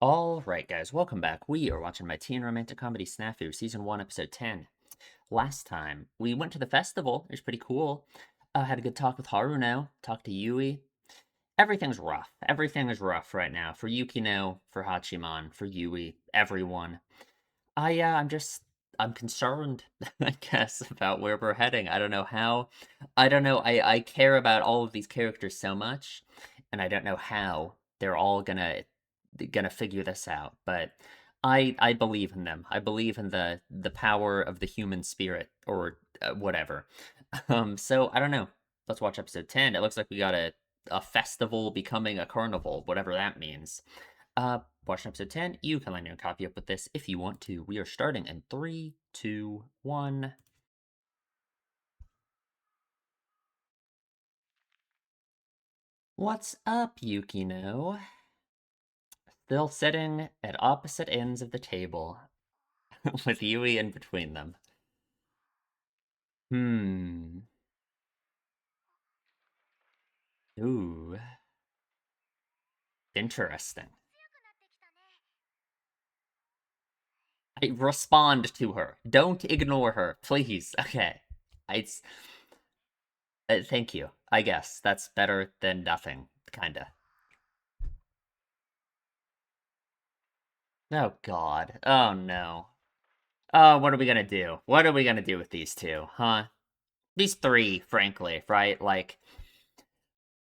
Alright, guys, welcome back. We are watching my teen romantic comedy SNAFU, Season 1, Episode 10. Last time, we went to the festival. It was pretty cool. Had a good talk with Haruno, talked to Yui. Everything's rough. Everything is rough right now. For Yukino, for Hachiman, for Yui, everyone. I'm concerned, I guess, about where we're heading. I don't know how. I don't know. I care about all of these characters so much, and I don't know how they're all gonna figure this out. But I believe in them. I believe in the power of the human spirit, or whatever. So I don't know. Let's watch episode 10. It looks like we got a festival becoming a carnival, whatever that means. Watch episode 10. You can line your copy up with this if you want to. We are starting in 3, 2, 1. What's up, Yukino? Still sitting at opposite ends of the table, with Yui in between them. Ooh. Interesting. Respond to her. Don't ignore her, please. Okay. It's... thank you. I guess. That's better than nothing, kinda. Oh, God. Oh, no. Oh, what are we gonna do? What are we gonna do with these two, huh? These three, frankly, right? Like,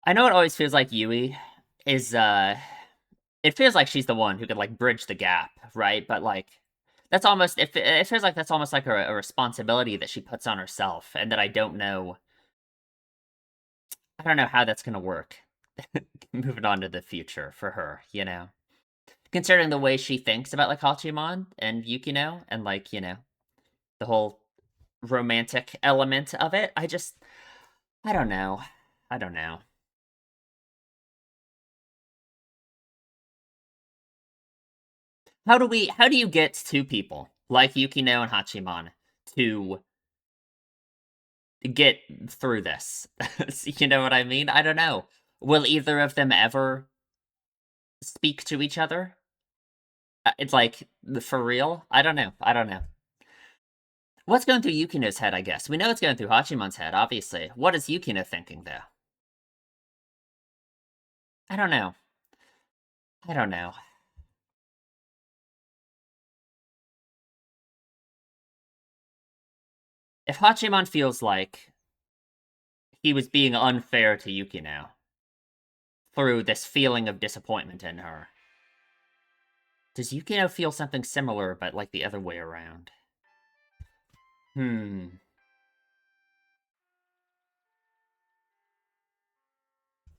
I know it always feels like Yui is, it feels like she's the one who could, like, bridge the gap, right? But, like, that's almost, it feels like that's almost like a responsibility that she puts on herself, and that I don't know how that's gonna work. Moving on to the future for her, you know? Considering the way she thinks about, like, Hachiman and Yukino, and, like, the whole romantic element of it. I don't know. I don't know. How do you get two people like Yukino and Hachiman to get through this? You know what I mean? I don't know. Will either of them ever speak to each other? It's like, for real? I don't know. I don't know. What's going through Yukino's head, I guess? We know it's going through Hachiman's head, obviously. What is Yukino thinking, though? I don't know. I don't know. If Hachiman feels like he was being unfair to Yukino through this feeling of disappointment in her, does Yukino feel something similar, but like the other way around?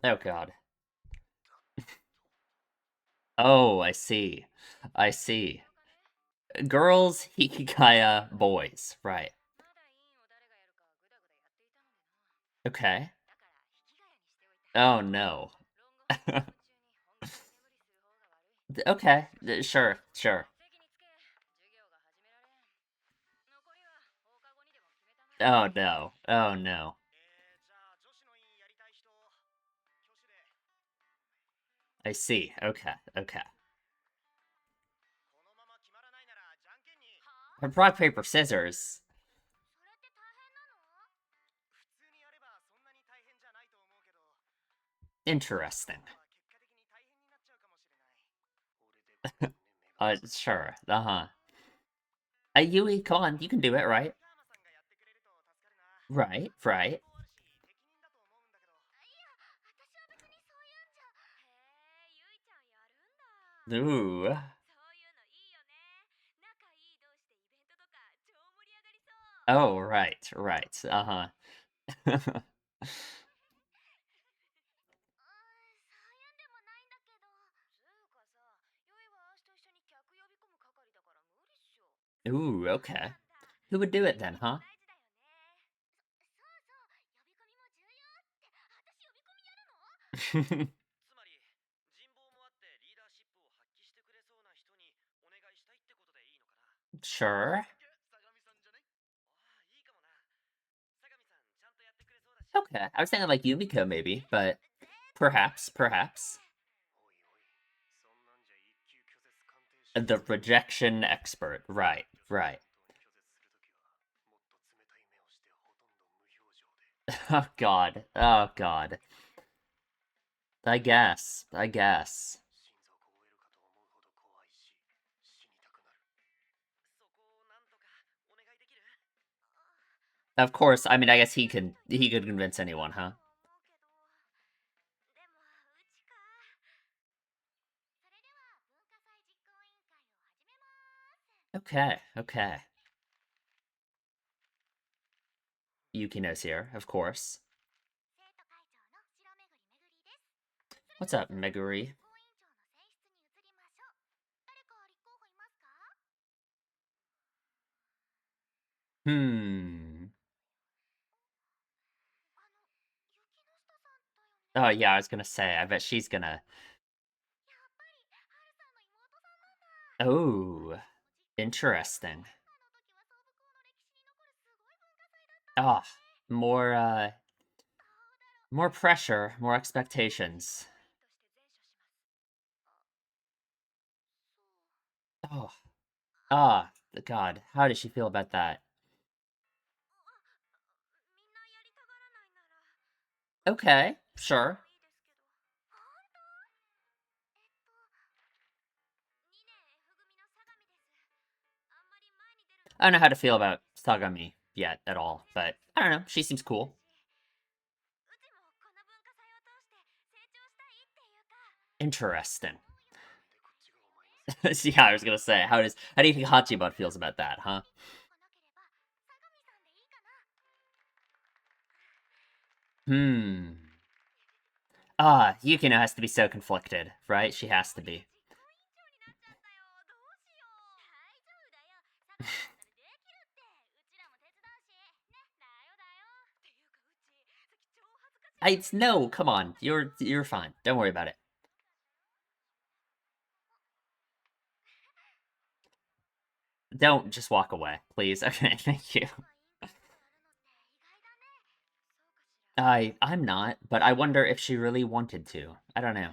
Oh, God. Oh, I see. I see. Girls, Hikigaya, boys. Right. Okay. Oh, no. Okay. Sure, sure. Oh, no. Oh, no. I see. Okay, okay. Rock, paper, scissors. Interesting. Sure. Uh-huh. Yui, come on, you can do it, right? Right, right. Ooh. Oh, right, right. Uh-huh. Ooh, okay. Who would do it then, huh? Sure. Okay. I was thinking like Yumiko maybe, but perhaps, perhaps. The rejection expert. Right, right. Oh god. Oh god. I guess. I guess. Of course, I mean, I guess he could convince anyone, huh? Okay, okay. Yukino's here, of course. What's up, Meguri? Hmm. Oh yeah, I was gonna say, I bet she's gonna. Oh, interesting. Ah, more more pressure, more expectations. Oh, ah, God, how does she feel about that? Okay, sure. I don't know how to feel about Sagami yet at all, but I don't know. She seems cool. Interesting. Yeah, I was gonna say, how do you think Hachiban feels about that, huh? Hmm. Ah, Yukino has to be so conflicted, right? She has to be. It's no, come on. You're fine. Don't worry about it. Don't just walk away, please. Okay, thank you. I'm not, but I wonder if she really wanted to. I don't know.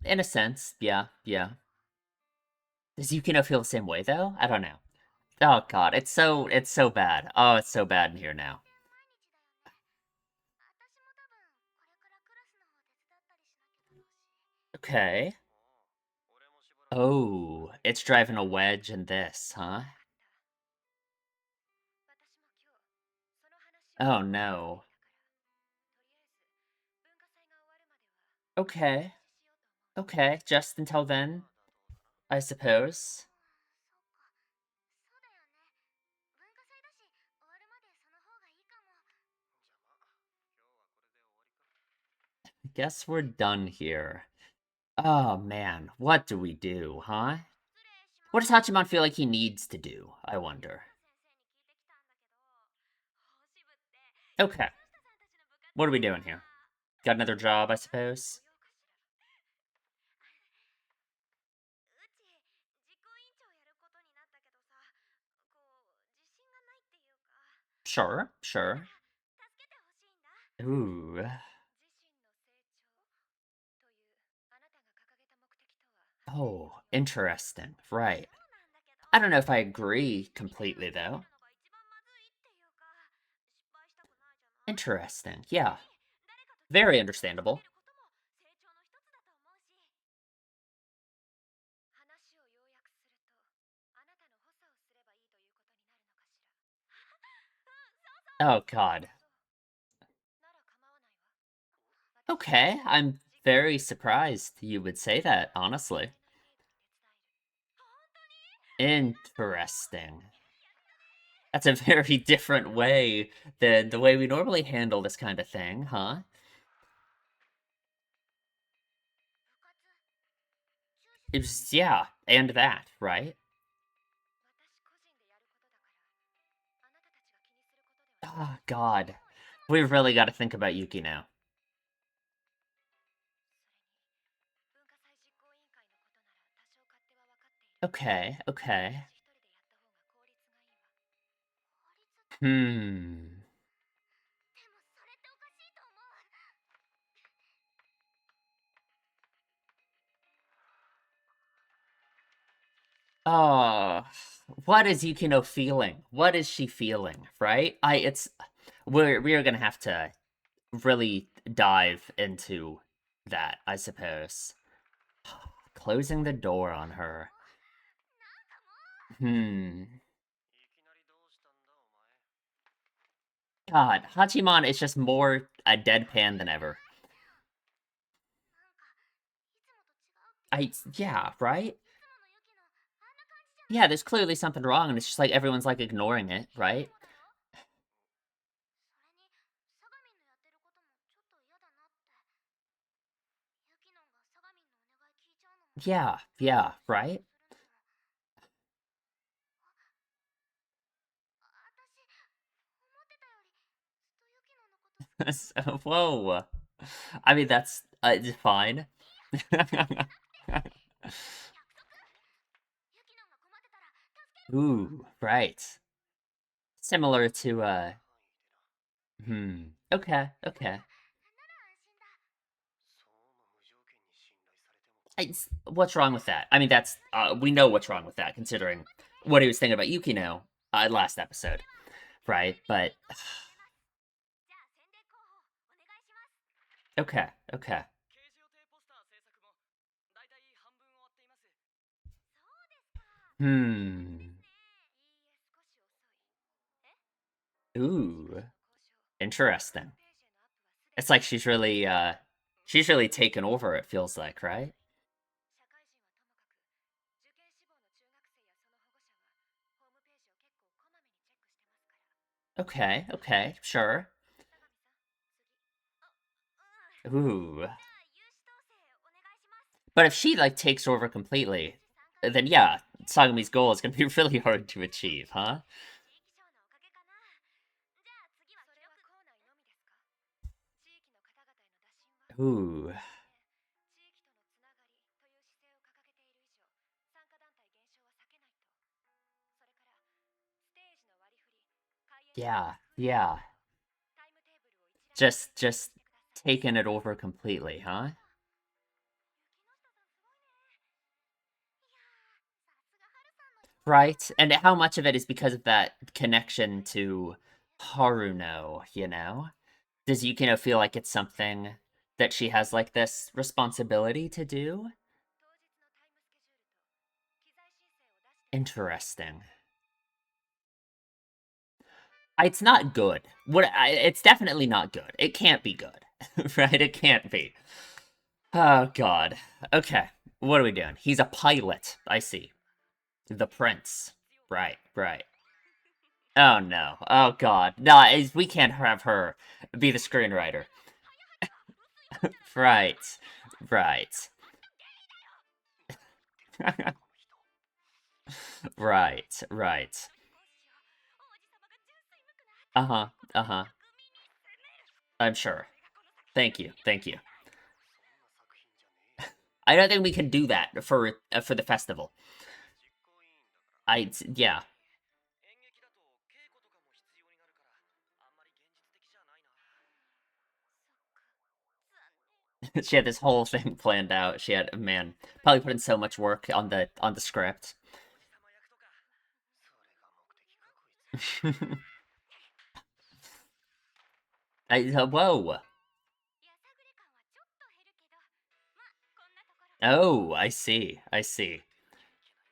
In a sense, yeah, yeah. Does Yukino feel the same way though? I don't know. Oh god, it's so bad. Oh, it's so bad in here now. Okay. Oh, it's driving a wedge in this, huh? Oh no. Okay. Okay, just until then, I suppose. Guess we're done here. Oh man, what do we do, huh? What does Hachiman feel like he needs to do? I wonder. Okay, what are we doing here? Got another job, I suppose? Sure, sure. Ooh. Oh, interesting. Right. I don't know if I agree completely, though. Interesting. Yeah. Very understandable. Oh, God. Okay, I'm very surprised you would say that, honestly. Interesting. That's a very different way than the way we normally handle this kind of thing, huh? It was, yeah, and that, right? Oh, God. We've really got to think about Yuki now. Okay, okay. Hmm. Oh, what is Yukino feeling? What is she feeling, right? We're gonna have to really dive into that, I suppose. Closing the door on her. Hmm. God, Hachiman is just more a deadpan than ever. Yeah, right? Yeah, there's clearly something wrong, and it's just like everyone's like ignoring it, right? Yeah, yeah, right? Whoa. I mean, that's fine. Ooh, right. Similar to, okay, okay. What's wrong with that? I mean, we know what's wrong with that, considering what he was thinking about Yukino last episode, right? But, okay, okay. Hmm. Ooh, interesting. It's like she's really taken over, it feels like, right? Okay, okay, sure. Ooh. But if she, like, takes over completely, then yeah, Sagami's goal is gonna be really hard to achieve, huh? Ooh. Yeah, yeah. Just taking it over completely, huh? Right? And how much of it is because of that connection to Haruno, you know? Does Yukino feel like it's something that she has, like, this responsibility to do? Interesting. It's not good. It's definitely not good. It can't be good. Right? It can't be. Oh god. Okay. What are we doing? He's a pilot. I see. The prince. Right, right. Oh no. Oh god. No, we can't have her be the screenwriter. Right. Right. Right. Right. Uh-huh. Uh-huh. I'm sure. Thank you. Thank you. I don't think we can do that for the festival. Yeah. She had this whole thing planned out. She had, man, probably put in so much work on the script. Whoa. Oh, I see. I see.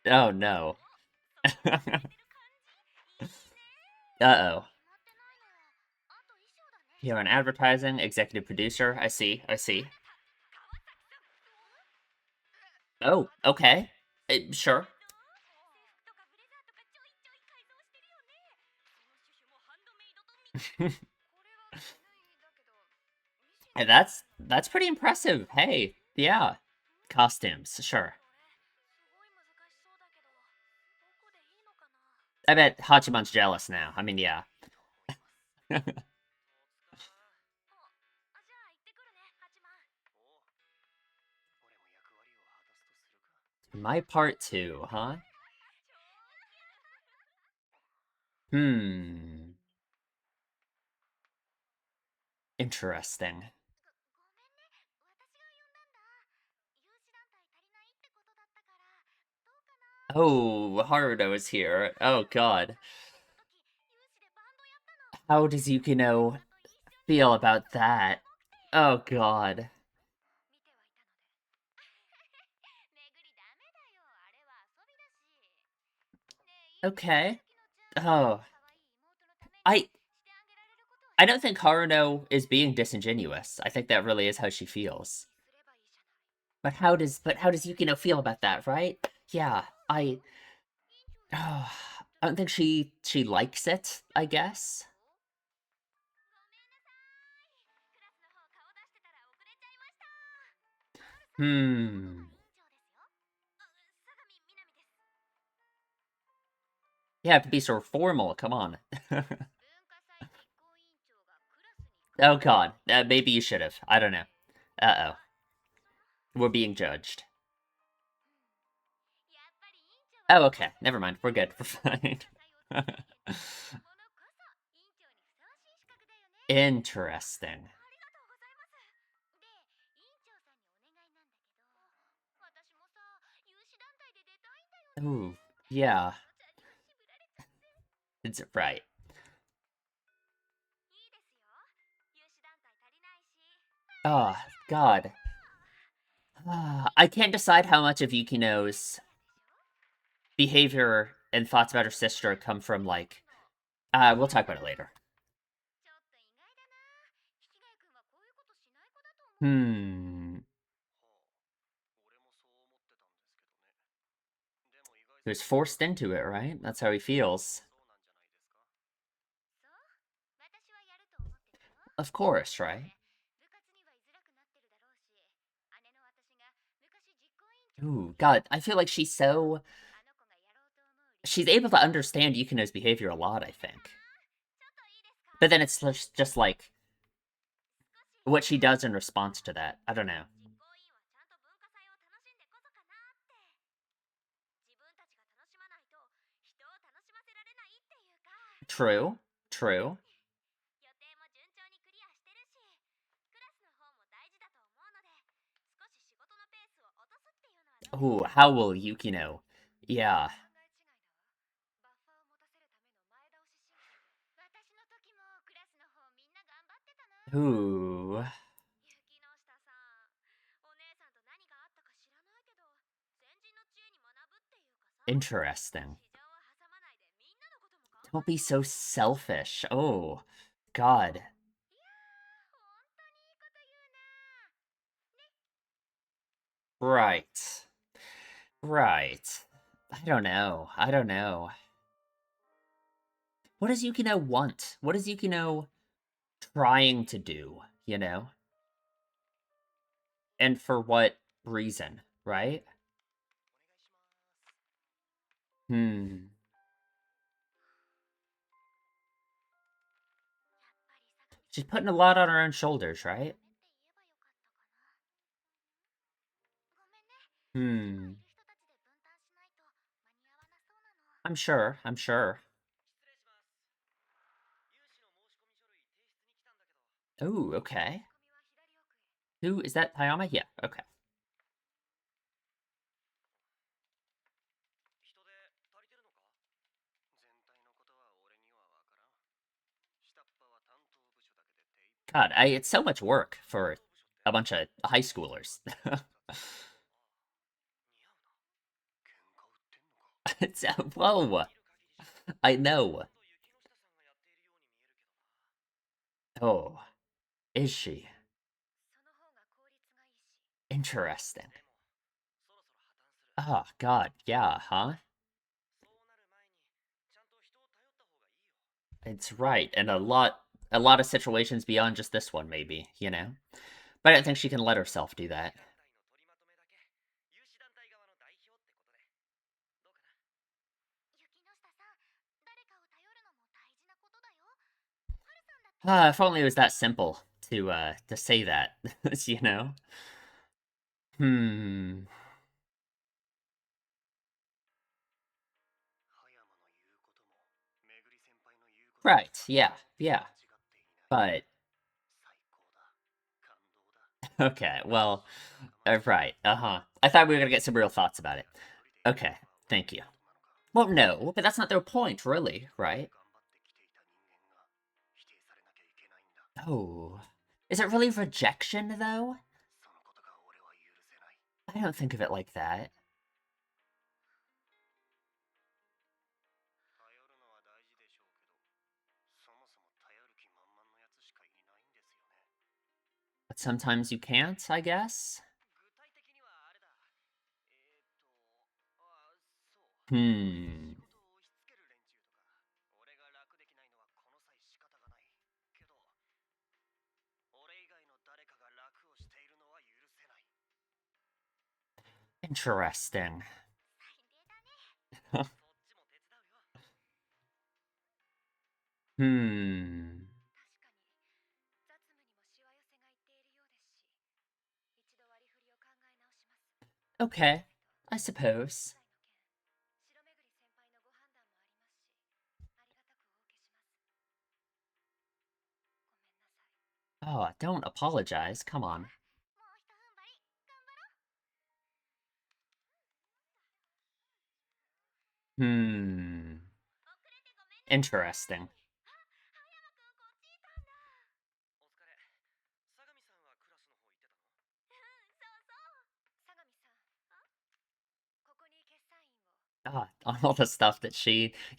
Oh no. Uh-oh. You're an advertising executive producer. I see. I see. Oh, okay. Sure. And that's pretty impressive. Hey, yeah. Costumes, sure. I bet Hachiman's jealous now. I mean, yeah. My part too, huh? Hmm. Interesting. Oh, Haruto is here. Oh god. How does Yukino feel about that? Oh god. Okay. Oh. I I don't think Haruno is being disingenuous. I think that really is how she feels. But how does Yukino feel about that, right? Yeah, oh, I don't think she likes it, I guess. Hmm. You have to be sort of formal, come on. Oh god, maybe you should have. I don't know. Uh-oh. We're being judged. Oh, okay. Never mind. We're good. We're fine. Interesting. Ooh, yeah. It's right. Oh, God. I can't decide how much of Yukino's behavior and thoughts about her sister come from, like, we'll talk about it later. Hmm. He was forced into it, right? That's how he feels. Of course, right? Ooh, God, I feel like she's able to understand Yukino's behavior a lot, I think. But then it's just like what she does in response to that. I don't know. True. True. Ooh, how will Yukino? Yeah. Ooh. Interesting. Don't be so selfish. Oh, God. Right. Right. I don't know. I don't know. What does Yukino want? What is Yukino trying to do, you know? And for what reason, right? Hmm. She's putting a lot on her own shoulders, right? Hmm. I'm sure. I'm sure. Ooh, okay. Who is that? Hayama? Yeah, okay. God, it's so much work for a bunch of high schoolers. It's whoa. I know. Oh, is she? Interesting. Oh, God, yeah, huh? It's right, and a lot of situations beyond just this one, maybe, you know? But I don't think she can let herself do that. If only it was that simple to say that, you know? Hmm. Right, yeah, yeah. But okay, well, right, uh-huh. I thought we were gonna get some real thoughts about it. Okay. Thank you. Well, no, but that's not their point, really, right? Oh. Is it really rejection, though? I don't think of it like that. But sometimes you can't, I guess? Hmm. Interesting. Hmm. Okay, I suppose. Oh, don't apologize. Come on. Hmm. Interesting. Ah, on all the stuff that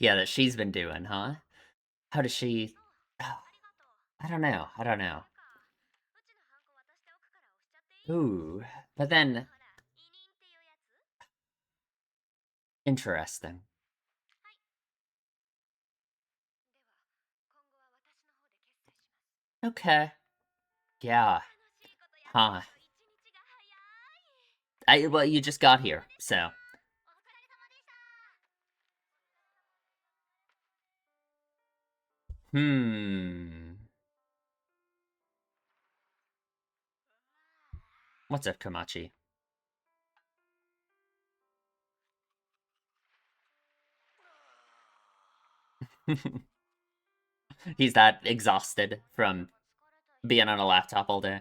that she's been doing, huh? How does she... I don't know. I don't know. Ooh. But then, interesting. Okay. Yeah. Huh. Well, you just got here, so. Hmm. What's up, Komachi? He's that exhausted from being on a laptop all day.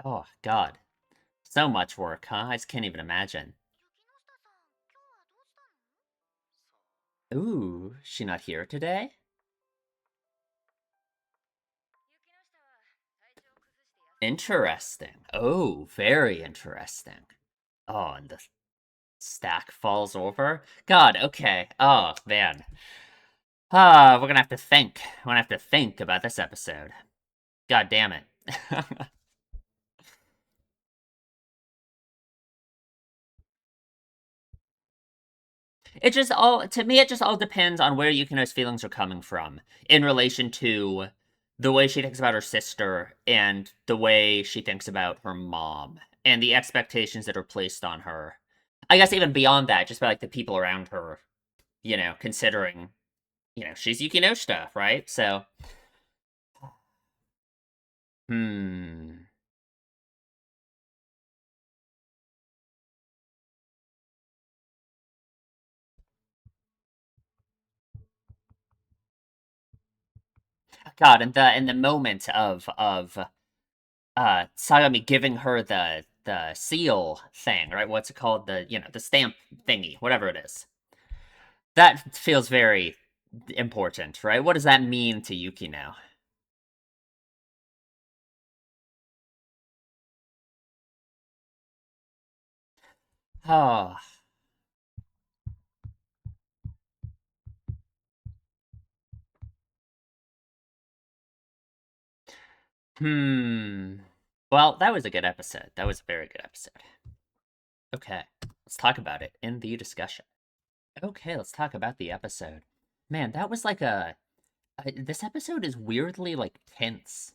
Oh, God. So much work, huh? I just can't even imagine. Ooh, she not here today? Interesting. Oh, very interesting. Oh, and the stack falls over? God, okay. Oh, man. Ah, we're gonna have to think. We're gonna have to think about this episode. God damn it. It just all to me it just all depends on where Yukino's feelings are coming from in relation to the way she thinks about her sister and the way she thinks about her mom and the expectations that are placed on her. I guess even beyond that, just by like the people around her, considering, she's Yukino stuff, right? So, hmm. God, and the moment of Sagami giving her the seal thing, right? What's it called? The stamp thingy, whatever it is. That feels very important, right? What does that mean to Yuki now? Oh, hmm. Well, that was a good episode. That was a very good episode. Okay, let's talk about it in the discussion. Okay, let's talk about the episode. Man, that was like this episode is weirdly like tense,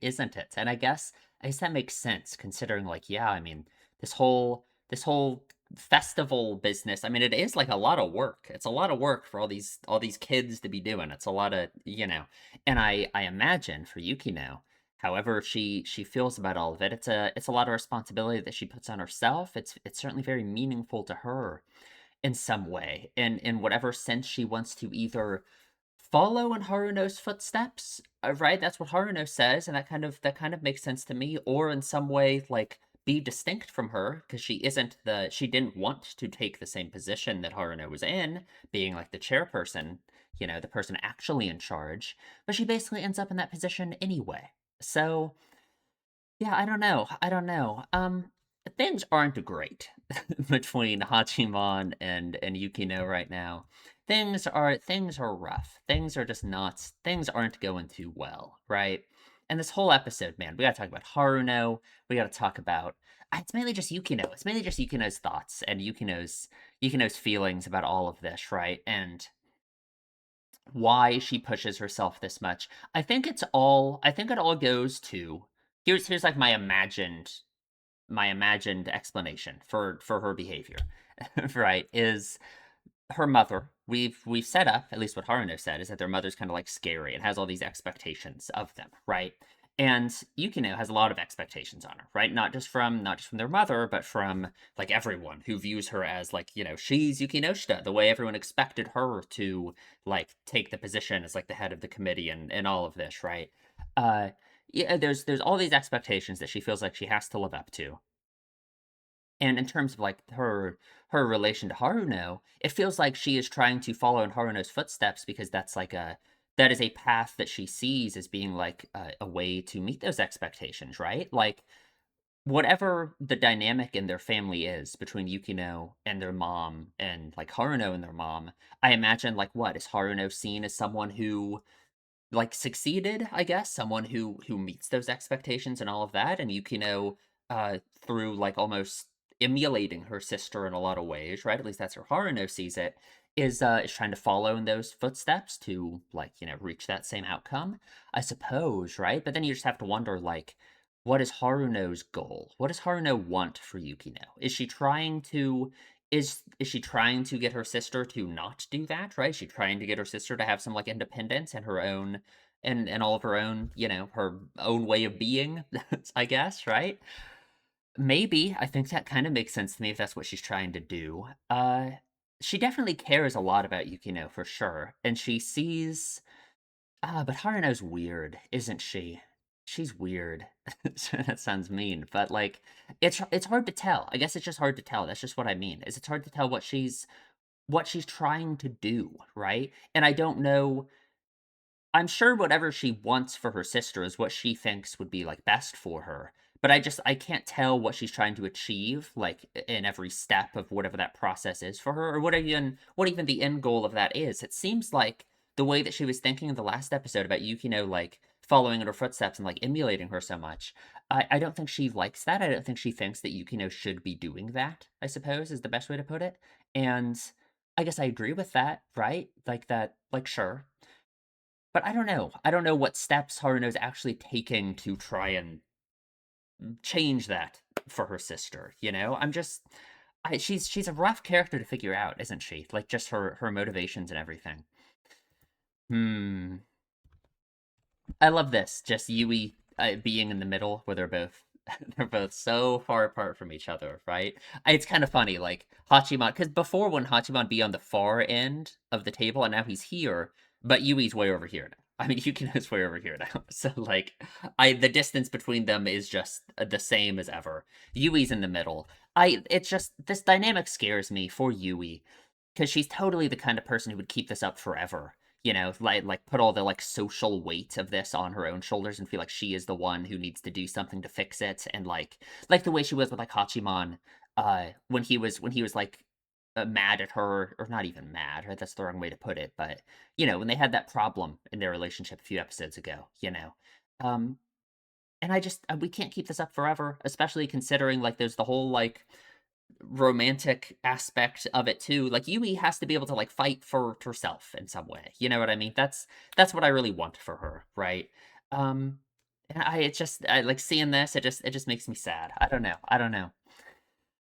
isn't it? And I guess that makes sense considering like yeah, I mean, this whole festival business, I mean, it is like a lot of work. It's a lot of work for all these kids to be doing. It's a lot of. And I imagine for Yukino, however she feels about all of it, it's a lot of responsibility that she puts on herself. It's certainly very meaningful to her in some way, in whatever sense she wants to either follow in Haruno's footsteps, right? That's what Haruno says, and that kind of makes sense to me. Or in some way, like be distinct from her because she didn't want to take the same position that Haruno was in, being like the chairperson, the person actually in charge. But she basically ends up in that position anyway. So yeah, I don't know. I don't know. Things aren't great between Hachiman and Yukino right now. Things are rough. Things are just not. Things aren't going too well, right? And this whole episode, man, we gotta talk about Haruno. We gotta talk about. It's mainly just Yukino. It's mainly just Yukino's thoughts and Yukino's feelings about all of this, right? And why she pushes herself this much. I think it all goes to here's like my imagined explanation for her behavior. Right? Is her mother. We've set up, at least what Haruno said, is that their mother's kind of like scary and has all these expectations of them, right? And Yukino has a lot of expectations on her, right? Not just from their mother, but from like everyone who views her as like, she's Yukinoshita, the way everyone expected her to like take the position as like the head of the committee and all of this, right? Uh yeah, there's all these expectations that she feels like she has to live up to. And in terms of like her relation to Haruno, it feels like she is trying to follow in Haruno's footsteps because that is a path that she sees as being like a way to meet those expectations, right? Like whatever the dynamic in their family is between Yukino and their mom and like Haruno and their mom, I imagine like what is Haruno seen as someone who like succeeded, I guess, someone who meets those expectations and all of that, and Yukino, through like almost emulating her sister in a lot of ways, right? At least that's how Haruno sees it. Is trying to follow in those footsteps to like reach that same outcome, I suppose, right? But then you just have to wonder like, what is Haruno's goal? What does Haruno want for Yukino? Is she trying to get her sister to not do that, right? Is she trying to get her sister to have some like independence and her own and all of her own, her own way of being, I guess, right? Maybe. I think that kind of makes sense to me if that's what she's trying to do. She definitely cares a lot about Yukino for sure. And she sees but Haruno's weird, isn't she? She's weird. That sounds mean, but like it's hard to tell. I guess it's just hard to tell. That's just what I mean. Is it's hard to tell what she's trying to do, right? And I don't know. I'm sure whatever she wants for her sister is what she thinks would be like best for her. But I can't tell what she's trying to achieve, like in every step of whatever that process is for her, or what even the end goal of that is. It seems like the way that she was thinking in the last episode about Yukino like following in her footsteps and like emulating her so much. I don't think she likes that. I don't think she thinks that Yukino should be doing that, I suppose, is the best way to put it. And I guess I agree with that, right? Like that, like sure. But I don't know. I don't know what steps Haruno's actually taking to try and change that for her sister, you know? She's a rough character to figure out, isn't she? Like just her motivations and everything. Hmm. I love this. Just Yui being in the middle where they're both they're both so far apart from each other, right? It's kind of funny, like Hachiman, because before when Hachiman be on the far end of the table, and now he's here, but Yui's way over here now. I mean, Yukino's way over here now. So like, the distance between them is just the same as ever. Yui's in the middle. It's just this dynamic scares me for Yui because she's totally the kind of person who would keep this up forever. Like put all the like social weight of this on her own shoulders and feel like she is the one who needs to do something to fix it, and like the way she was with like Hachiman, when he was like mad at her, or not even mad, right? That's the wrong way to put it, but when they had that problem in their relationship a few episodes ago, um, and we can't keep this up forever, especially considering like there's the whole like romantic aspect of it too. Like Yui has to be able to like fight for herself in some way. You know what I mean? That's what I really want for her, right? Um and I like seeing this, it just makes me sad. I don't know. I don't know.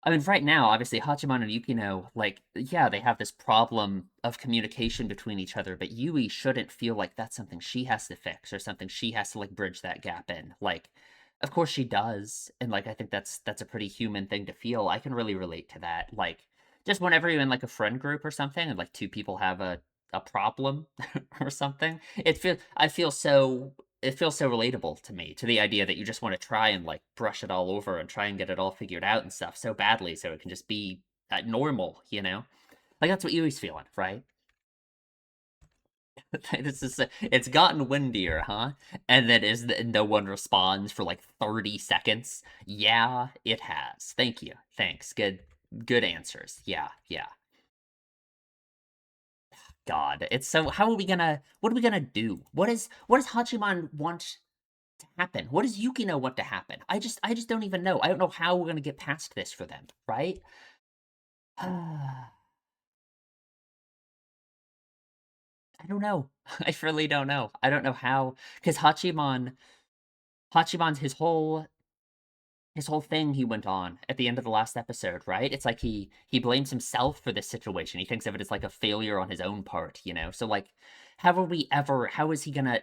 I mean, right now, obviously, Hachiman and Yukino, like, yeah, they have this problem of communication between each other, but Yui shouldn't feel like that's something she has to fix or something she has to, like, bridge that gap in. Like, of course she does, and, like, I think that's a pretty human thing to feel. I can really relate to that. Like, just whenever you're in, like, a friend group or something, and, like, two people have a problem or something. It feels so relatable to me, to the idea that you just want to try and like brush it all over and try and get it all figured out and stuff so badly so it can just be normal, you know? Like that's what Yui's feeling, right? It's gotten windier, huh? And then no one responds for like 30 seconds. Yeah, it has. Thank you. Thanks. Good answers. Yeah, yeah. God, it's so. How are we gonna? What are we gonna do? What does Hachiman want to happen? What does Yukino want to happen? I just don't even know. I don't know how we're gonna get past this for them, right? I don't know. I really don't know. I don't know how, because Hachiman's his whole thing he went on at the end of the last episode, right? It's like he blames himself for this situation. He thinks of it as like a failure on his own part, you know. So like, how is he gonna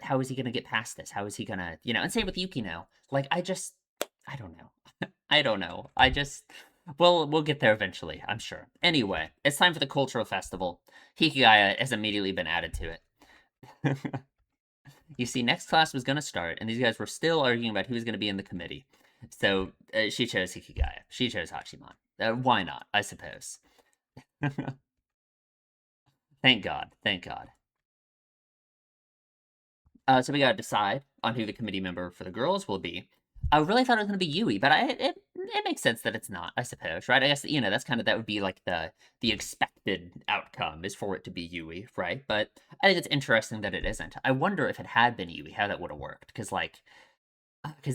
get past this? How is he gonna, and same with Yukino. Like I don't know. I don't know. We'll get there eventually, I'm sure. Anyway, it's time for the cultural festival. Hikigaya has immediately been added to it. You see, next class was going to start, and these guys were still arguing about who was going to be in the committee. So she chose Hikigaya. She chose Hachiman. Why not? I suppose. Thank God. Thank God. So we got to decide on who the committee member for the girls will be. I really thought it was going to be Yui, but it makes sense that it's not. I suppose, right? I guess that would be like the expected outcome is for it to be Yui, right? But I think it's interesting that it isn't. I wonder if it had been Yui, how that would have worked, because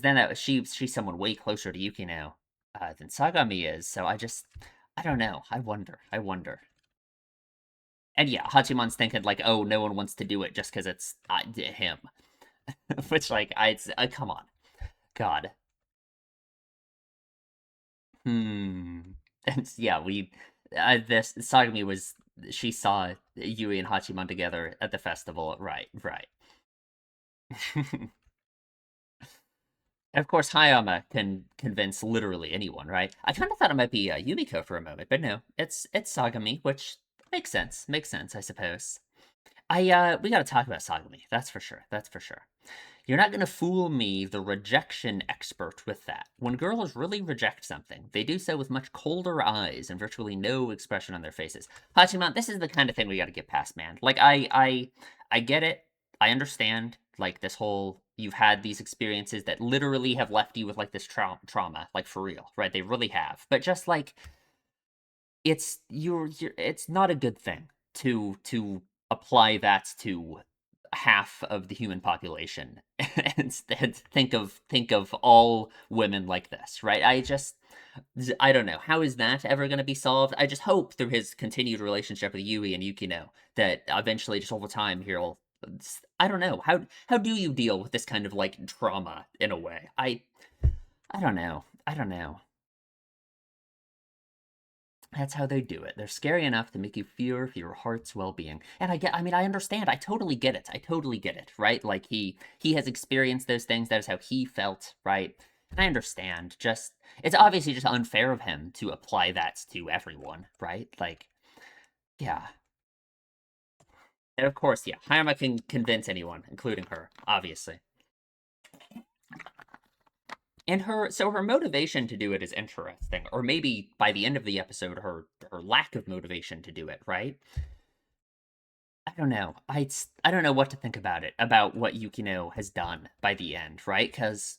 then she's someone way closer to Yukino than Sagami is. So I don't know. I wonder. And yeah, Hachiman's thinking like, oh, no one wants to do it just because it's him, which like come on, God. Hmm. And yeah, this Sagami was she saw Yui and Hachiman together at the festival. Right, right. Of course, Hayama can convince literally anyone, right? I kind of thought it might be Yumiko for a moment, but no, it's Sagami, which makes sense. Makes sense, I suppose. We got to talk about Sagami. That's for sure. That's for sure. You're not going to fool me, the rejection expert, with that. When girls really reject something, they do so with much colder eyes and virtually no expression on their faces. Hachiman, this is the kind of thing we got to get past, man. Like, I get it. I understand. Like, this whole, you've had these experiences that literally have left you with, like, this trauma, like, for real, right? They really have. But just, like, it's not a good thing to apply that to half of the human population and instead think of all women like this, right? I don't know, how is that ever going to be solved? I just hope through his continued relationship with Yui and Yukino that eventually, just over time, he'll, I don't know, how do you deal with this kind of like trauma in a way? I don't know. I don't know. That's how they do it. They're scary enough to make you fear for your heart's well-being. And I mean, I understand. I totally get it. I totally get it, right? Like he has experienced those things. That is how he felt, right? And I understand. Just it's obviously just unfair of him to apply that to everyone, right? Like, yeah. And of course, yeah, Hayama can convince anyone, including her, obviously. And her motivation to do it is interesting. Or maybe by the end of the episode, her lack of motivation to do it, right? I don't know. I don't know what to think about it, about what Yukino has done by the end, right? Because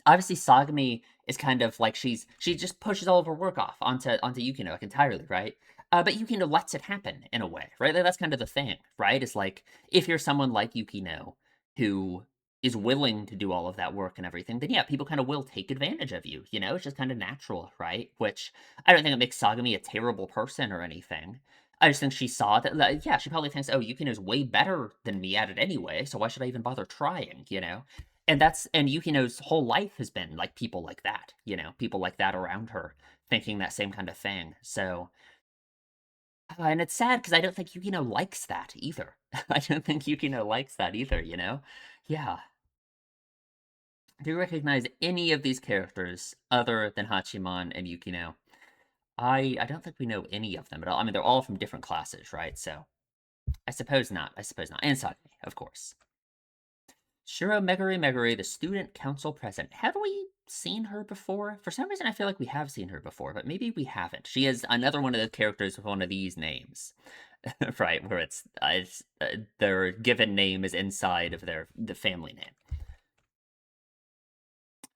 obviously Sagami is kind of like she just pushes all of her work off onto Yukino like entirely, right? But Yukino lets it happen in a way, right? Like, that's kind of the thing, right? It's like if you're someone like Yukino who is willing to do all of that work and everything, then yeah, people kind of will take advantage of you. You know, it's just kind of natural, right? Which I don't think it makes Sagami a terrible person or anything. I just think she saw that, yeah, she probably thinks, oh, Yukino is way better than me at it anyway, so why should I even bother trying, you know? And Yukino's whole life has been like people like that, people like that around her thinking that same kind of thing. So, and it's sad because I don't think Yukino likes that either. I don't think Yukino likes that either. Yeah. Do you recognize any of these characters other than Hachiman and Yukino? I don't think we know any of them at all. I mean, they're all from different classes, right? So, I suppose not. I suppose not. And Sagami, of course. Shiro Meguri Meguri, the student council president. Have we seen her before? For some reason, I feel like we have seen her before, but maybe we haven't. She is another one of the characters with one of these names, right? Where their given name is inside of the family name.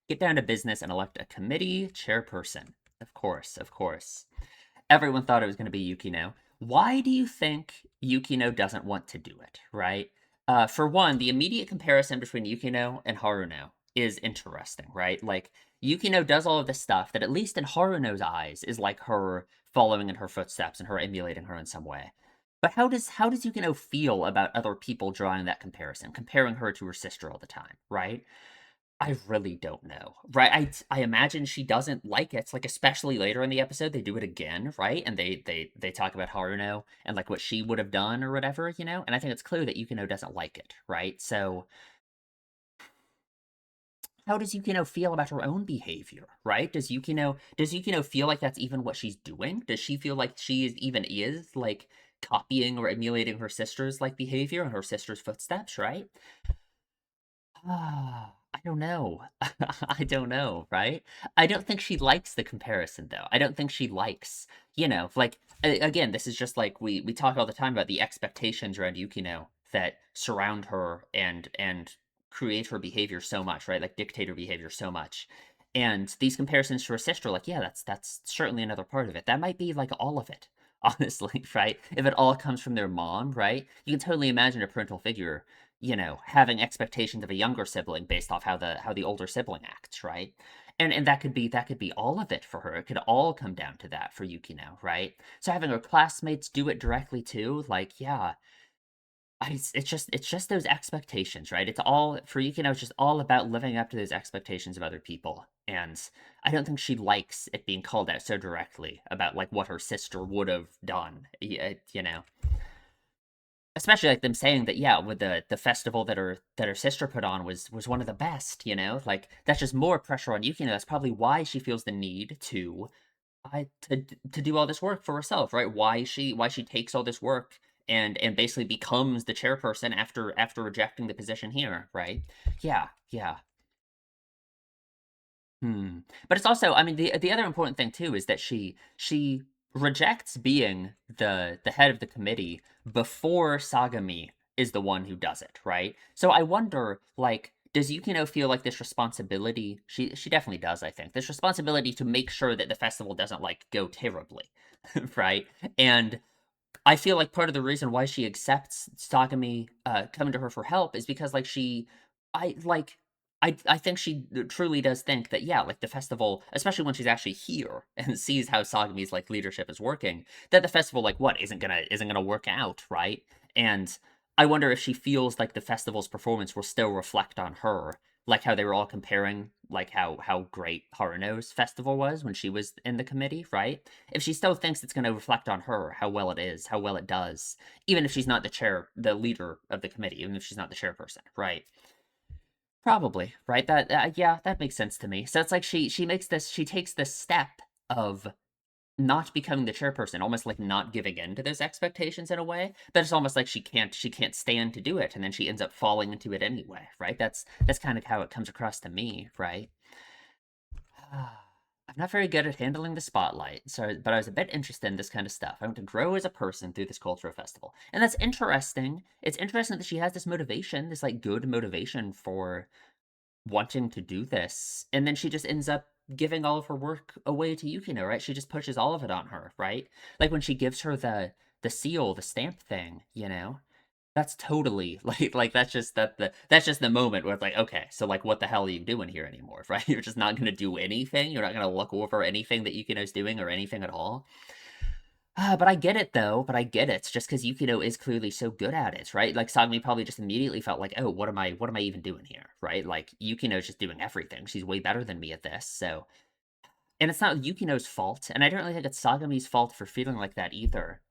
Get down to business and elect a committee chairperson. Of course, of course. Everyone thought it was going to be Yukino. Why do you think Yukino doesn't want to do it, right? For one, the immediate comparison between Yukino and Haruno is interesting, right? Like, Yukino does all of this stuff that, at least in Haruno's eyes, is like her following in her footsteps and her emulating her in some way. But how does Yukino feel about other people drawing that comparison, comparing her to her sister all the time, right? I really don't know, right? I imagine she doesn't like it. Like, especially later in the episode, they do it again, right? And they talk about Haruno and like what she would have done or whatever, you know. And I think it's clear that Yukino doesn't like it, right? So how does Yukino feel about her own behavior, right? Does Yukino feel like that's even what she's doing? Does she feel like even is like copying or emulating her sister's like behavior and her sister's footsteps, right? I don't know. I don't know, right? I don't think she likes the comparison though. I don't think she likes, like again, this is just like we talk all the time about the expectations around Yukino that surround her and create her behavior so much, right? Like dictate her behavior so much. And these comparisons to her sister, like, yeah, that's certainly another part of it. That might be like all of it, honestly, right? If it all comes from their mom, right? You can totally imagine a parental figure having expectations of a younger sibling based off how the older sibling acts, right? And that could be all of it for her. It could all come down to that for Yukino, right? So having her classmates do it directly too, like, yeah, it's just those expectations, right? It's all for Yukino. It's just all about living up to those expectations of other people, and I don't think she likes it being called out so directly about like what her sister would have done. Especially like them saying that, yeah, with the festival that her sister put on was one of the best, like that's just more pressure on Yukino. That's probably why she feels the need to do all this work for herself, right? Why she takes all this work and basically becomes the chairperson after rejecting the position here, right? Yeah, yeah. Hmm. But it's also, I mean, the other important thing too is that she rejects being the head of the committee before Sagami is the one who does it, right? So I wonder, like, does Yukino feel like this responsibility? She definitely does, I think. This responsibility to make sure that the festival doesn't like go terribly, right? And I feel like part of the reason why she accepts Sagami coming to her for help is because like I like I think she truly does think that, yeah, like the festival, especially when she's actually here and sees how Sagami's like leadership is working, that the festival like what isn't gonna work out, right? And I wonder if she feels like the festival's performance will still reflect on her, like how they were all comparing like how great Haruno's festival was when she was in the committee, right? If she still thinks it's going to reflect on her how well it is, how well it does, even if she's not the leader of the committee, even if she's not the chairperson, right? Probably, right? That yeah, that makes sense to me. So it's like she takes this step of not becoming the chairperson, almost like not giving in to those expectations in a way. But it's almost like she can't stand to do it, and then she ends up falling into it anyway, right? That's kind of how it comes across to me, right? I'm not very good at handling the spotlight, but I was a bit interested in this kind of stuff. I want to grow as a person through this cultural festival. And that's interesting. It's interesting that she has this motivation, this like good motivation for wanting to do this. And then she just ends up giving all of her work away to Yukino, right? She just pushes all of it on her, right? Like when she gives her the seal, the stamp thing, that's totally like that's just the moment where it's like, okay, so like what the hell are you doing here anymore, right? You're just not gonna do anything. You're not gonna look over anything that Yukino's doing or anything at all. But I get it though. But I get it. It's just because Yukino is clearly so good at it, right? Like Sagami probably just immediately felt like, oh, what am I even doing here, right? Like Yukino's just doing everything. She's way better than me at this. So, and it's not Yukino's fault, and I don't really think it's Sagami's fault for feeling like that either.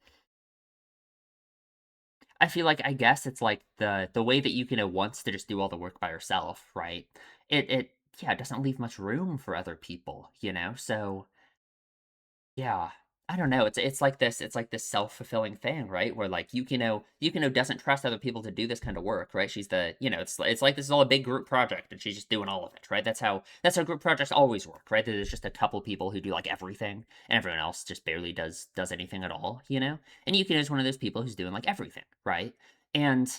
I feel like I guess it's like the way that Yukino wants to just do all the work by herself, right? It yeah, it doesn't leave much room for other people, So yeah. I don't know. It's like this self-fulfilling thing, right? Where like Yukino doesn't trust other people to do this kind of work, right? She's it's like this is all a big group project and she's just doing all of it, right? That's how group projects always work, right? There's just a couple people who do like everything and everyone else just barely does anything at all. And Yukino is one of those people who's doing like everything, right? And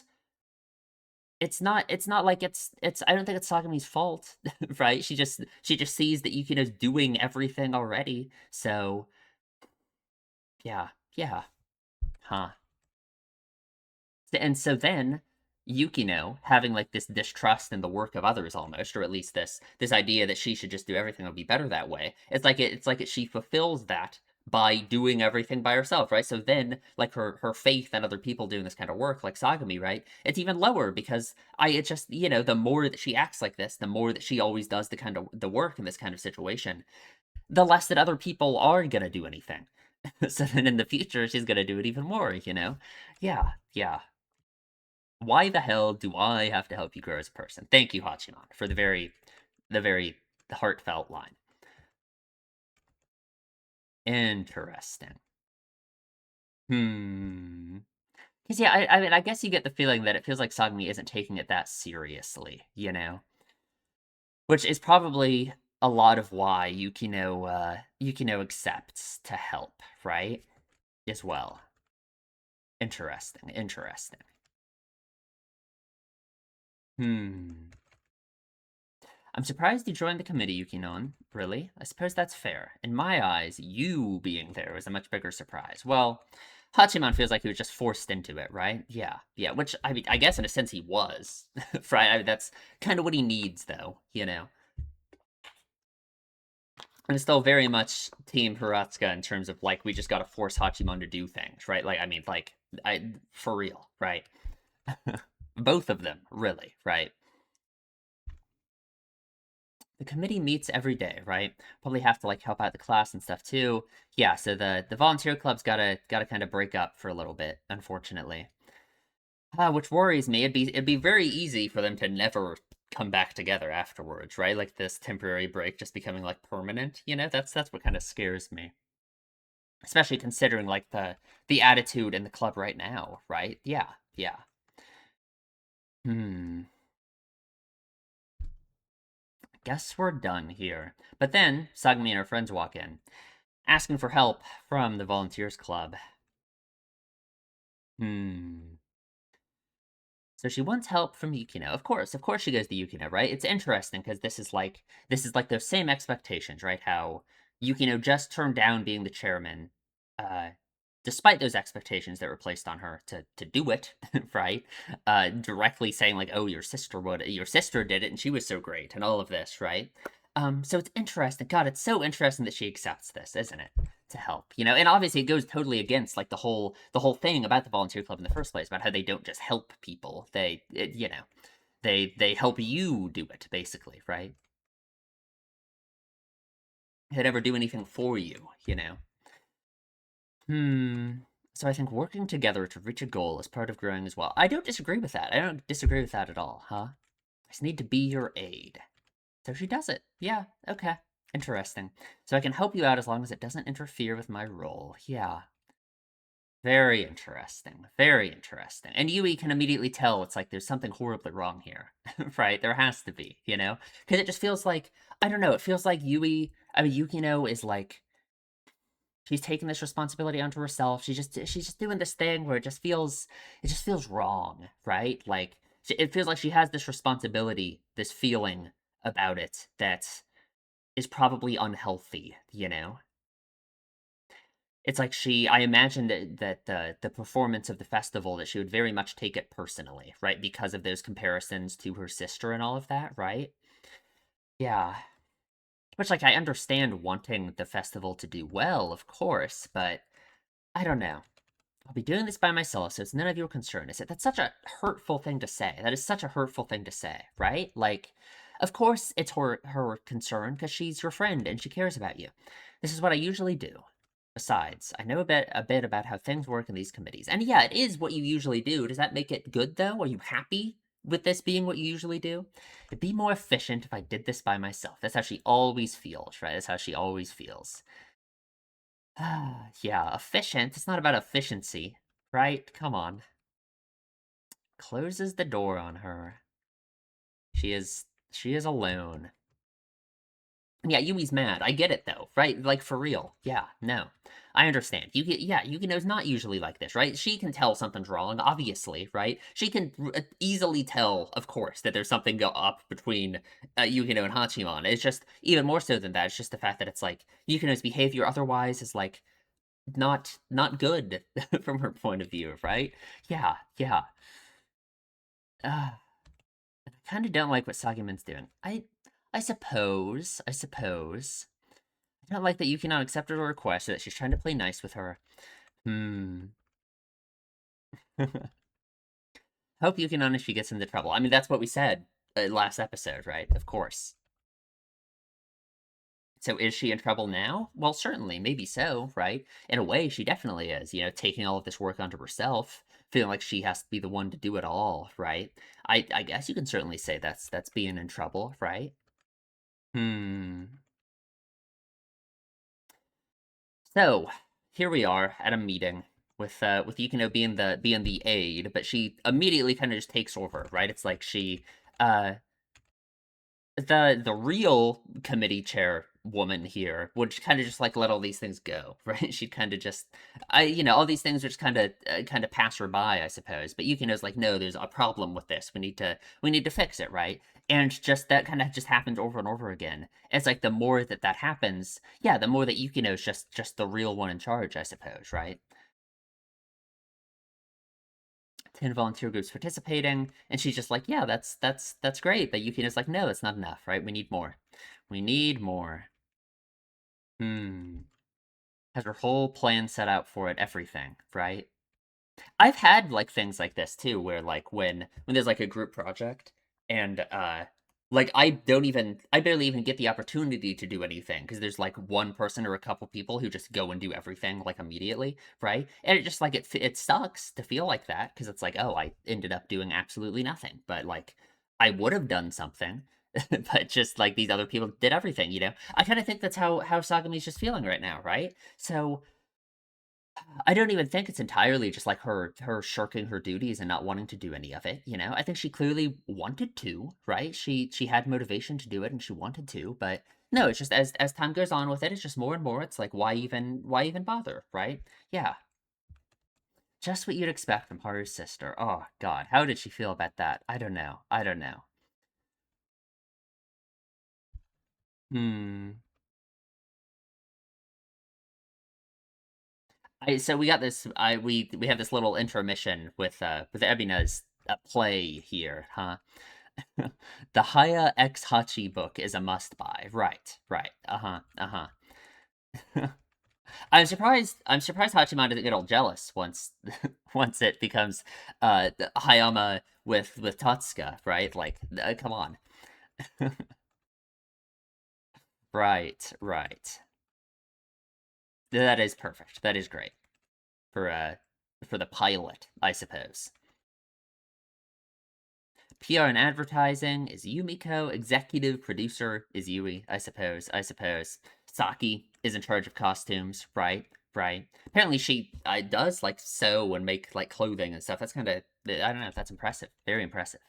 it's not like it's I don't think it's Sagami's fault, right? She just sees that Yukino's doing everything already. So, yeah. Yeah. Huh. And so then Yukino having like this distrust in the work of others almost, or at least this idea that she should just do everything would be better that way. She fulfills that by doing everything by herself, right? So then like her faith in other people doing this kind of work, like Sagami, right? It's even lower because the more that she acts like this, the more that she always does the work in this kind of situation, the less that other people are gonna do anything. So then in the future she's gonna do it even more. Yeah, yeah. Why the hell do I have to help you grow as a person? Thank you, Hachiman, for the very heartfelt line. Interesting. Hmm. Because yeah, I mean, I guess you get the feeling that it feels like Sagami isn't taking it that seriously, which is probably a lot of why Yukino accepts to help, right? As well. Interesting. Interesting. Hmm. I'm surprised you joined the committee, Yukinon. Really? I suppose that's fair. In my eyes, you being there was a much bigger surprise. Well, Hachiman feels like he was just forced into it, right? Yeah, yeah. Which I mean, I guess in a sense he was, right? I mean, that's kind of what he needs, though. And it's still very much Team Hiratsuka in terms of like we just got to force Hachiman to do things, right? Like I mean, like I for real, right? Both of them, really, right? The committee meets every day, right? Probably have to like help out the class and stuff too. Yeah, so the volunteer club's gotta kind of break up for a little bit, unfortunately. Which worries me. It'd be very easy for them to never come back together afterwards, right? Like this temporary break just becoming like permanent. That's what kind of scares me, especially considering like the attitude in the club right now, right? Yeah, yeah. Hmm. Guess we're done here. But then Sagami and her friends walk in, asking for help from the Volunteers Club. Hmm. So she wants help from Yukino. Of course she goes to Yukino, right? It's interesting because this is like those same expectations, right? How Yukino just turned down being the chairman, uh, despite those expectations that were placed on her to do it, right? Directly saying like, "Oh, your sister did it, and she was so great," and all of this, right? So it's interesting. God, it's so interesting that she accepts this, isn't it? To help, and obviously it goes totally against like the whole thing about the volunteer club in the first place about how they don't just help people, they help you do it basically, right? They never do anything for you. Hmm. So I think working together to reach a goal is part of growing as well. I don't disagree with that. I don't disagree with that at all, huh? I just need to be your aid. So she does it. Yeah, okay. Interesting. So I can help you out as long as it doesn't interfere with my role. Yeah. Very interesting. Very interesting. And Yui can immediately tell it's like there's something horribly wrong here, right? There has to be. Because it just feels like, I don't know, it feels like Yukino is like, she's taking this responsibility onto herself. She's just doing this thing where it just feels wrong, right? Like, it feels like she has this responsibility, this feeling about it that is probably unhealthy. It's like I imagine that the performance of the festival that she would very much take it personally, right? Because of those comparisons to her sister and all of that, right? Yeah. Which like I understand wanting the festival to do well, of course, but I don't know. I'll be doing this by myself, so it's none of your concern, is it? That's such a hurtful thing to say. That is such a hurtful thing to say, right? Like, of course it's her concern because she's your friend and she cares about you. This is what I usually do. Besides, I know a bit about how things work in these committees. And yeah, it is what you usually do. Does that make it good though? Are you happy with this being what you usually do? It'd be more efficient if I did this by myself. That's how she always feels, right? That's how she always feels. Yeah, efficient. It's not about efficiency, right? Come on. Closes the door on her. She is alone. Yeah, Yumi's mad. I get it though, right? Like for real. Yeah, no. I understand. Yukino's not usually like this, right? She can tell something's wrong, obviously, right? She can easily tell, of course, that there's something go up between Yukino and Hachiman. It's just even more so than that. It's just the fact that it's like Yukino's behavior otherwise is like not good from her point of view, right? Yeah, yeah. Uh, I kind of don't like what Sagiman's doing. I suppose. I don't like that you cannot accept her request, that she's trying to play nice with her. Hmm. Hope Yukino if she gets into trouble. I mean, that's what we said last episode, right? Of course. So is she in trouble now? Well, certainly, maybe so, right? In a way, she definitely is, taking all of this work onto herself, feeling like she has to be the one to do it all, right? I guess you can certainly say that's being in trouble, right? Hmm. So, here we are at a meeting with Yukino being the aide, but she immediately kind of just takes over, right? It's like she uh the real committee chair woman here would kind of just like let all these things go, right? She'd kind of just all these things are just kind of pass her by, I suppose. But Yukino's like, no, there's a problem with this. We need to fix it, right? And just that kind of just happens over and over again. It's like the more that happens, yeah, the more that Yukino's just the real one in charge, I suppose, right? 10 volunteer groups participating, and she's just like, yeah, that's great. But Yukino's like, no, that's not enough, right? We need more. We need more. Hmm. Has her whole plan set out for it, everything, right? I've had like things like this too, where like when there's like a group project and like I barely even get the opportunity to do anything because there's like one person or a couple people who just go and do everything like immediately, right? And it just like it sucks to feel like that because it's like, oh, I ended up doing absolutely nothing, but like I would have done something. But just like these other people did everything. I kind of think that's how Sagami's just feeling right now, right? So I don't even think it's entirely just like her shirking her duties and not wanting to do any of it. I think she clearly wanted to, right? She had motivation to do it and she wanted to, but no, it's just as time goes on with it, it's just more and more it's like why even bother, right? Yeah. Just what you'd expect from Haru's sister. Oh god, how did she feel about that? I don't know. I don't know. Hmm. So we got this we have this little intermission with Ebina's play here, huh? The Haya X Hachi book is a must buy. Right, right. Uh-huh. Uh-huh. I'm surprised Hachiman doesn't get all jealous once once it becomes Hayama with Tatsuka, right? Like come on. Right, right. That is perfect. That is great. For the pilot, I suppose. PR and advertising is Yumiko. Executive producer is Yui, I suppose. I suppose. Saki is in charge of costumes, right? Right. Apparently, she does like sew and make like clothing and stuff. That's kind of I don't know if that's impressive. Very impressive.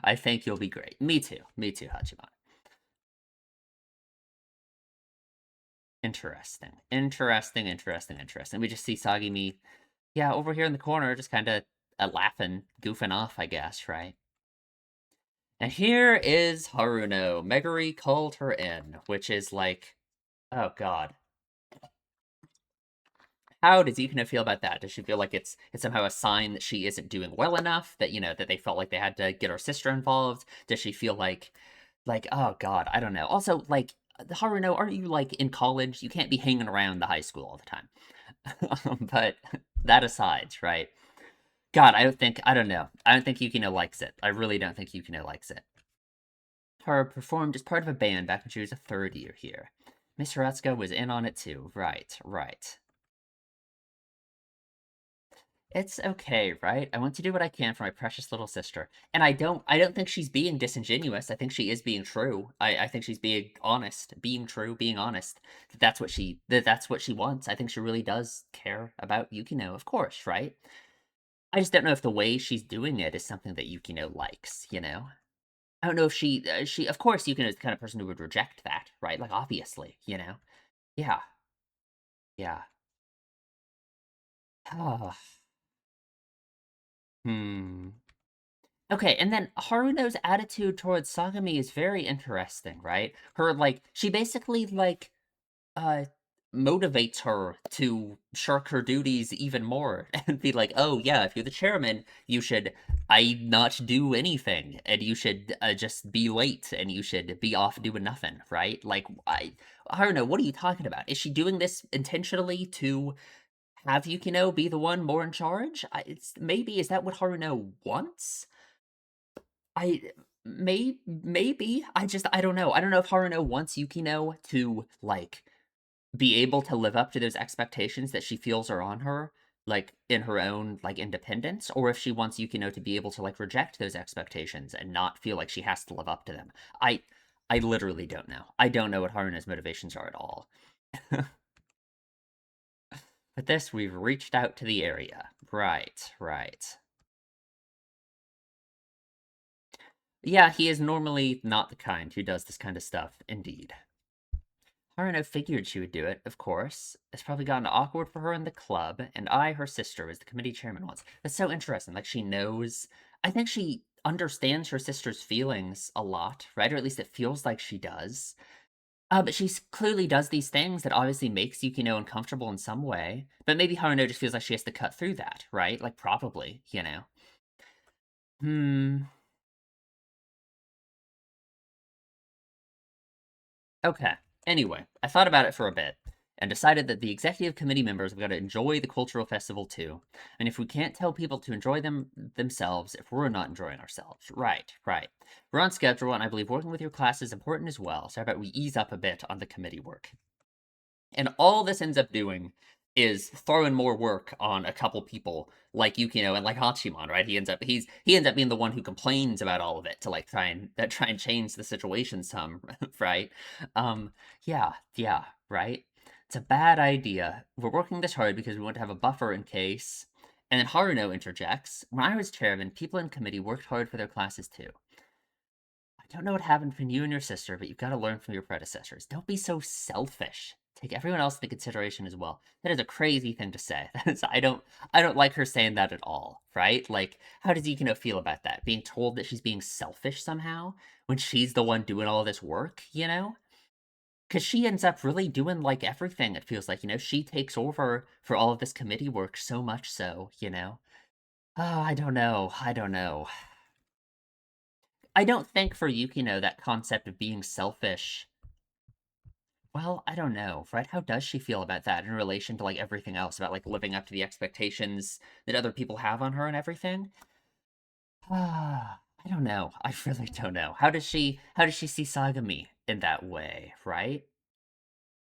I think you'll be great. Me too. Me too, Hachiman. Interesting. Interesting. Interesting. Interesting. We just see Sagimi, yeah, over here in the corner, just kind of laughing, goofing off, I guess, right? And here is Haruno. Meguri called her in, which is like, oh god. How does Yukino feel about that? Does she feel like it's somehow a sign that she isn't doing well enough? That they felt like they had to get her sister involved? Does she feel like oh god, I don't know. Also, like Haruno, aren't you like in college? You can't be hanging around the high school all the time. But that aside, right? God, I don't know. I don't think Yukino likes it. I really don't think Yukino likes it. Her performed as part of a band back when she was a third year here. Miss Hiratsuka was in on it too. Right, right. It's okay, right? I want to do what I can for my precious little sister. And I don't think she's being disingenuous. I think she is being true. I think she's being honest, being true, being honest. That's what she wants. I think she really does care about Yukino, of course, right? I just don't know if the way she's doing it is something that Yukino likes, you know? I don't know if she of course Yukino is the kind of person who would reject that, right? Like obviously, you know? Yeah. Yeah. Hmm. Okay, and then Haruno's attitude towards Sagami is very interesting, right? Her like she basically uh motivates her to shirk her duties even more and be like, "Oh yeah, if you're the chairman, you should I not do anything and you should just be late and you should be off doing nothing," right? Like I don't know, what are you talking about? Is she doing this intentionally to have Yukino be the one more in charge? It's maybe is that what Haruno wants? I maybe. I don't know. I don't know if Haruno wants Yukino to, like, be able to live up to those expectations that she feels are on her, like, in her own, like, independence, or if she wants Yukino to be able to, like, reject those expectations and not feel like she has to live up to them. I literally don't know. I don't know what Haruno's motivations are at all. But this, we've reached out to the area. Right, right. Yeah, he is normally not the kind who does this kind of stuff, indeed. Haruno figured she would do it, of course. It's probably gotten awkward for her in the club, and I, her sister, was the committee chairman once. That's so interesting. Like, she knows. I think she understands her sister's feelings a lot, right? Or at least it feels like she does. But she clearly does these things that obviously makes Yukino uncomfortable in some way. But maybe Haruno just feels like she has to cut through that, right? Like, probably, you know? Hmm. Okay. Anyway, I thought about it for a bit and decided that the executive committee members have got to enjoy the cultural festival too. And if we can't tell people to enjoy them themselves, if we're not enjoying ourselves. Right, right. We're on schedule, and I believe working with your class is important as well. So how about we ease up a bit on the committee work? And all this ends up doing is throwing more work on a couple people like Yukino and like Hachiman, right? He ends up being the one who complains about all of it to like try and change the situation some, right? Um, yeah, right. It's a bad idea. We're working this hard because we want to have a buffer in case. And then Haruno interjects. When I was chairman, people in committee worked hard for their classes too. I don't know what happened between you and your sister, but you've got to learn from your predecessors. Don't be so selfish. Take everyone else into consideration as well. That is a crazy thing to say. I don't like her saying that at all, right? Like, how does Yukino feel about that? Being told that she's being selfish somehow when she's the one doing all this work, you know? Because she ends up really doing like everything, it feels like, you know? She takes over for all of this committee work so much so, you know? Oh, I don't know. I don't know. I don't think for Yukino that concept of being selfish. Well, I don't know, right? How does she feel about that in relation to like everything else about like living up to the expectations that other people have on her and everything? I don't know. I really don't know. How does she see Sagami in that way, right?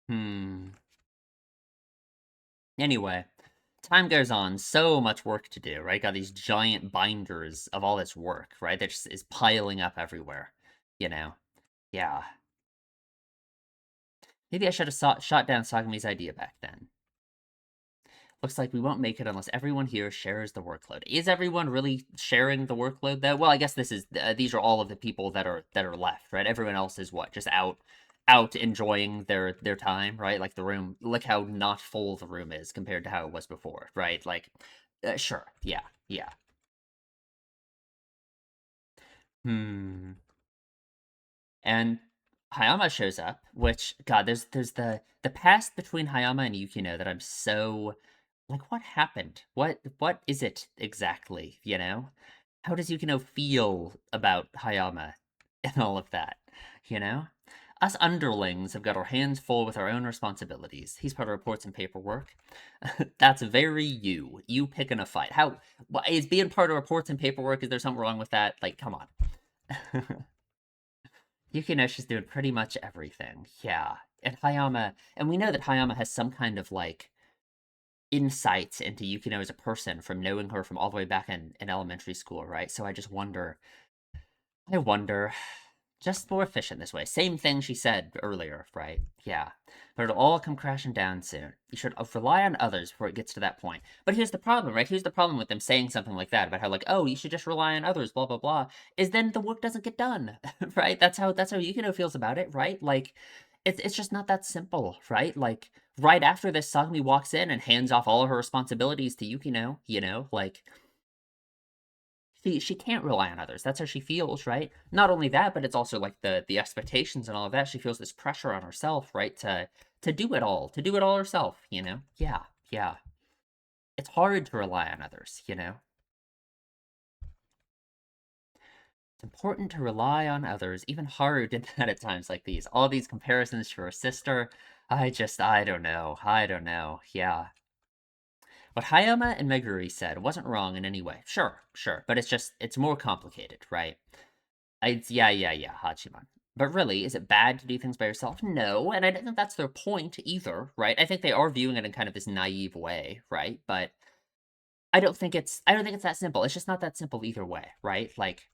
Hmm. Anyway, time goes on, so much work to do, right? Got these giant binders of all this work, right? That just is piling up everywhere, you know? Yeah. Maybe I should have shot down Sagami's idea back then. Looks like we won't make it unless everyone here shares the workload. Is everyone really sharing the workload though? Well, I guess these are all of the people that are left, right? Everyone else is what? Just out enjoying their time, right? Like the room, look how not full the room is compared to how it was before, right? Like sure. Yeah. Yeah. Hmm. And Hayama shows up, which God, there's the past between Hayama and Yukino that I'm so like, what happened? What is it exactly? You know, how does Yukino feel about Hayama and all of that? You know, us underlings have got our hands full with our own responsibilities. He's part of reports and paperwork. That's very you. You picking a fight. How is being part of reports and paperwork? Is there something wrong with that? Like, come on. Yukino's doing pretty much everything. Yeah. And Hayama, and we know that Hayama has some kind of like insights into Yukino as a person from knowing her from all the way back in elementary school, right? So I wonder, just more efficient this way. Same thing she said earlier, right? Yeah. But it'll all come crashing down soon. You should rely on others before it gets to that point. But here's the problem, right? Here's the problem with them saying something like that about how, like, oh, you should just rely on others, blah blah blah, is then the work doesn't get done, right? That's how Yukino feels about it, right? Like, it's just not that simple, right? Like, right after this, Sagami walks in and hands off all of her responsibilities to Yukino, like, she can't rely on others. That's how she feels, right? Not only that, but it's also like the expectations and all of that. She feels this pressure on herself, right? To do it all herself, Yeah, yeah. It's hard to rely on others. It's important to rely on others, even hard at times like these. All these comparisons to her sister. I don't know. I don't know. Yeah. What Hayama and Meguri said wasn't wrong in any way. Sure, sure. But it's more complicated, right? Yeah, Hachiman. But really, is it bad to do things by yourself? No, and I don't think that's their point either, right? I think they are viewing it in kind of this naive way, right? But I don't think it's that simple. It's just not that simple either way, right? Like,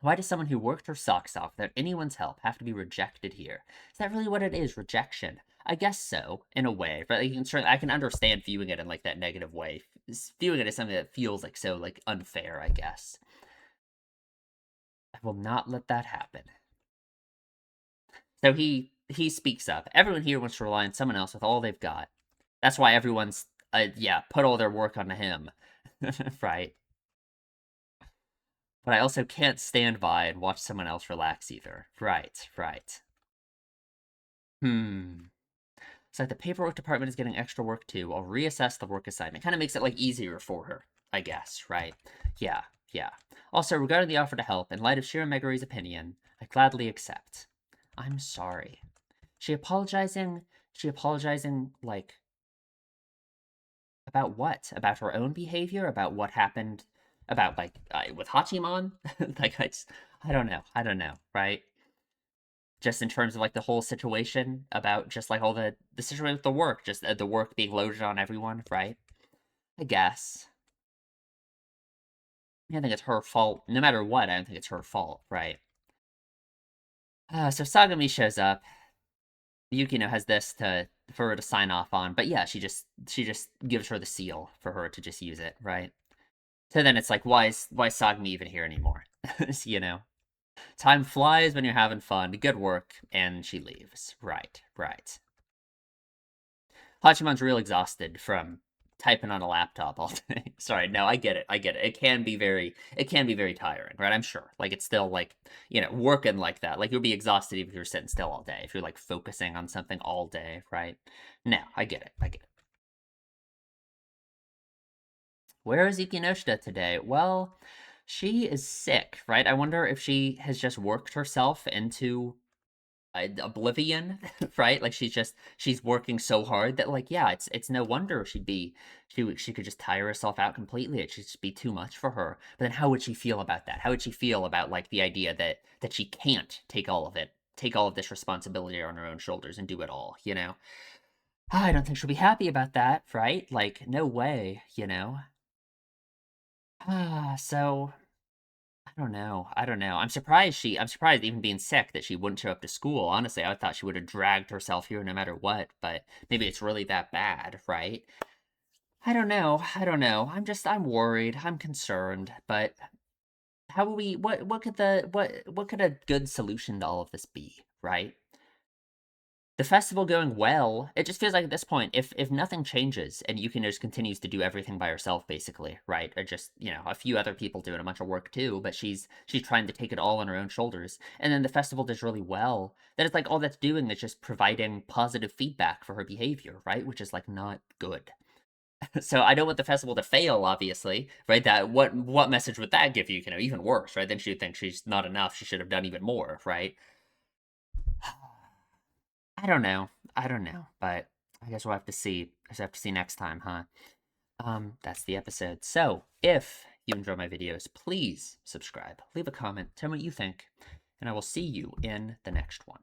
why does someone who worked her socks off without anyone's help have to be rejected here? Is that really what it is? Rejection? I guess so, in a way. But I can understand viewing it in like that negative way, viewing it as something that feels like so like unfair. I guess I will not let that happen. So he speaks up. Everyone here wants to rely on someone else with all they've got. That's why everyone's put all their work onto him, right? But I also can't stand by and watch someone else relax either. Right, right. Hmm. It's like the paperwork department is getting extra work too. I'll reassess the work assignment. Kind of makes it like easier for her, I guess, right? Yeah, yeah. Also, regarding the offer to help, in light of Shira Meguri's opinion, I gladly accept. I'm sorry. She apologizing. She apologizing like about what? About her own behavior? About what happened? About like with Hachiman? Like I don't know. I don't know. Right? Just in terms of like the whole situation about just like all the situation with the work, just the work being loaded on everyone. Right? I guess. I don't think it's her fault. No matter what, I don't think it's her fault. Right? So Sagami shows up. Yukino has this for her to sign off on, but yeah, she just gives her the seal for her to just use it, right? So then it's like, why is Sagami even here anymore? you know, Time flies when you're having fun. Good work, and she leaves. Right, right. Hachiman's real exhausted from typing on a laptop all day. Sorry, no, I get it. I get it. It can be very tiring, right? I'm sure. Like it's still like, working like that. Like you'll be exhausted even if you're sitting still all day. If you're like focusing on something all day, right? No, I get it. I get it. Where is Ikinoshita today? Well, she is sick, right? I wonder if she has just worked herself into oblivion, right? Like she's working so hard that like yeah, it's no wonder she could just tire herself out completely. It should just be too much for her. But then how would she feel about that? How would she feel about like the idea that she can't take all of it, take all of this responsibility on her own shoulders and do it all? I don't think she'll be happy about that, right? Like no way. So I don't know. I don't know. I'm surprised even being sick that she wouldn't show up to school. Honestly, I thought she would have dragged herself here no matter what, but maybe it's really that bad, right? I don't know. I don't know. I'm worried. I'm concerned, but how will we what could a good solution to all of this be, right? The festival going well, it just feels like at this point, if nothing changes and Yukino just continues to do everything by herself, basically, right? Or just, a few other people doing a bunch of work too, but she's trying to take it all on her own shoulders. And then the festival does really well. Then it's like all that's doing is just providing positive feedback for her behavior, right? Which is like not good. So I don't want the festival to fail, obviously, right? That what message would that give you? Even worse, right? Then she would think she's not enough. She should have done even more, right? I don't know. I don't know, but I guess we'll have to see. I guess have to see next time, huh? That's the episode. So, if you enjoy my videos, please subscribe, leave a comment, tell me what you think, and I will see you in the next one.